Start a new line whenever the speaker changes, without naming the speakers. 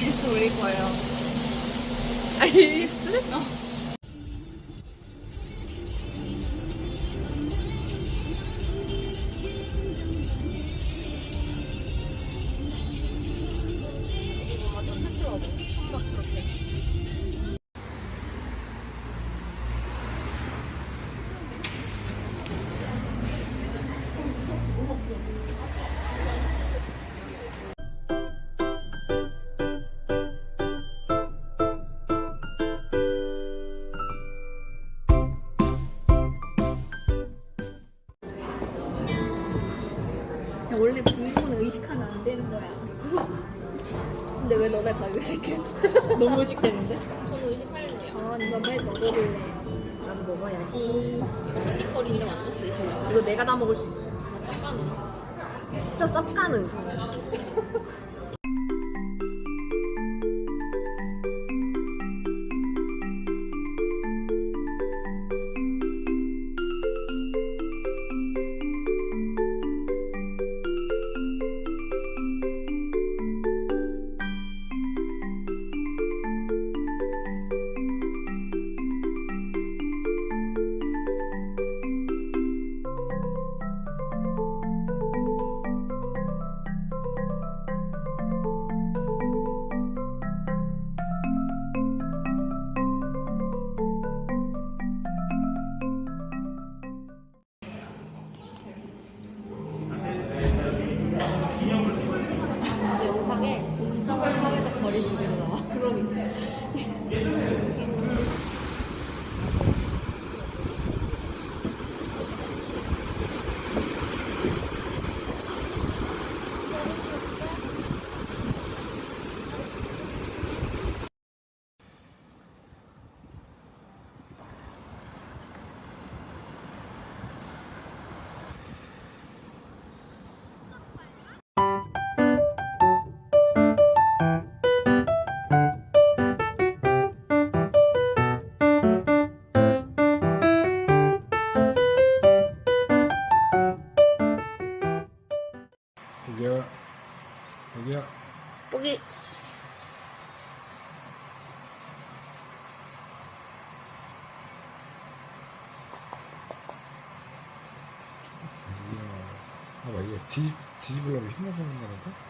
릴스 올릴 거예요.
아, 릴스? 이거 맞아, 텐트하고 천막 저렇게. 원래 주인공은 의식하면 안 되는 거야. 근데 왜 너네 다 의식해? 너무 의식되는데?
저는 의식하려고요.
아, 네가 매일 먹어볼래. 나도 먹어야지.
이거 삐걱거리는데 완전 드시나요?
이거 내가 다 먹을 수 있어.
싹가는.
진짜 쌉가는.
영상에 진정한 사회적 거리 두기로 나와.
그러니까.
여기야, 여기야.
뽀기.
봐봐, 이게 뒤집으려면 힘을 쓰는 거라고?